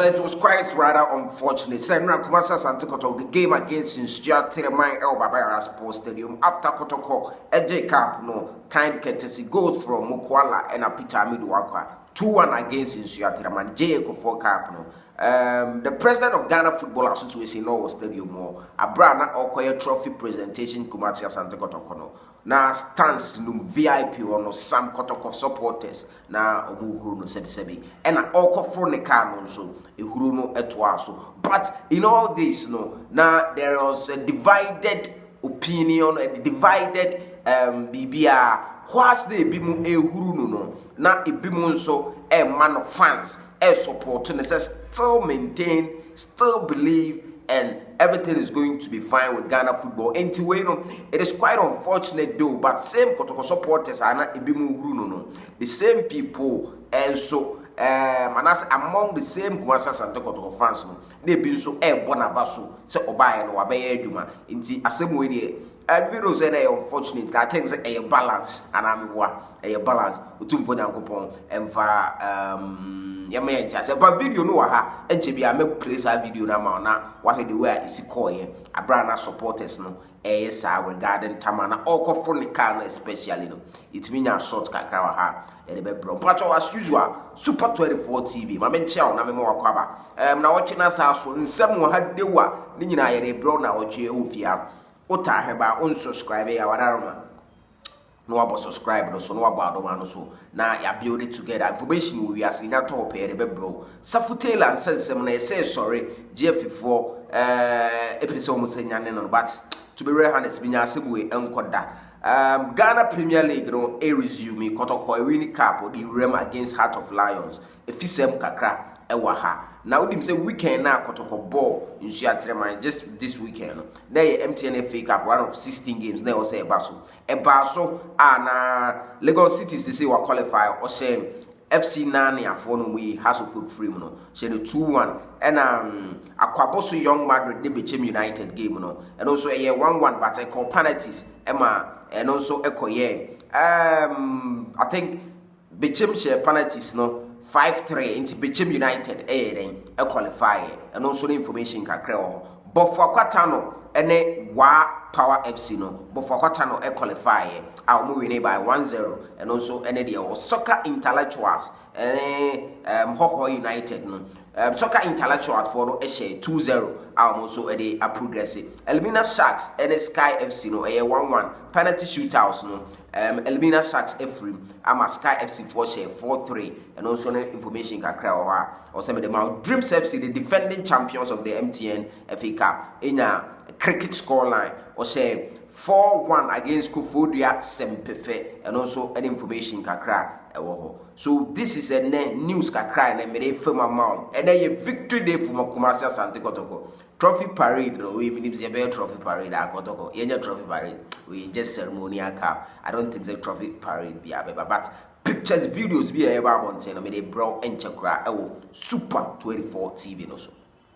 it was quite rather unfortunate. Senra Kumasa Asante Kotoko, the game against Nsoatreman Yara Sports Stadium after Kotoko, AJ Cup, no kind courtesy goals from Mokwala and Peter Midwaka. 2-1 against Nsoatreman, Kuffour Cup, no. The president of Ghana Football Association was stadium more. Abrana Okoye trophy presentation Kumasi Asante Kotoko no. Na stands no VIP or no Sam Kotoko supporters na omuhuru no sebi and na Kuffour ne car no so ehuru no etwa so. But in all this no, now there was a divided opinion and divided bibia whilst they be mu ehuru no na ebimu nso man of fans support and still maintain, still believe, and everything is going to be fine with Ghana football. Anyway, no, it is quite unfortunate though, but same Kotoko supporters are not ebimu no. The same people, and so among the same Kumasi Asante Kotoko fans, no, they be so bonabaso, so obay no wabeye eduma. Inti asem we dey video say na unfortunate. I think say a balance and a balance. Utumfo Nyankopon emfa but video no ha enche bia make place a video na ma na wahwe the way isi call ye abrana supporters no sa regarding tamana Kuffour ne car especially no it mean a short kakra ha e be bro but as usual Super 24 TV ma menche na me wakwaba na watch na sa so nsem ha dewa ni nyina ye bro na watch e ofia ota heba unsubscribe ya wadaroma no abo subscribe no so no abo adoma no so na ya build it together information we are seeing that top here be bro safutela nsensem na say sorry gf4 episode musenya ne no but to be real honest binya asebwe enkoda Ghana Premier League no resume Kotoko win cup the rem against Heart of Lions efisem kakra ewa ha now dim say weekend na Kotoko ball Nsoatreman just this weekend na MTN FA Cup one of 16 games na say ebaso na Lagos Cities they say we qualify or say FC Nani afo no we House of Folk free no she no 2-1 and Akwaboso Young Madrid they became United game no and also a 1-1 but I call penalties and also I think became share penalties no 5-3 into became United qualify and also the information kakra but for Kwatano ene wa Power FC no but for Kwatano qualify our winning by 1-0 and also ene the soccer intellectuals Hoho United no soccer intellectuals for no share 2-0 also a progressive Elmina Sharks and Sky FC no 1-1 penalty shootouts no Elmina Sharks Ephraim Sky FC for share 4-3 and also information kakra or some of them Dreams FC the defending champions of the MTN FA Cup in a cricket scoreline or say 4-1 against Kuffour Sempefe and also an information kakra. So this is a news kakra and a firm amount and a victory day for Kumasi Asante Kotoko. Trophy parade, no, we mean a trophy parade. Kotoko, yenya trophy parade. We just ceremonial cup. I don't think the trophy parade be a but pictures, videos be a about saying I made a bro and chakra. Super 24 TV also.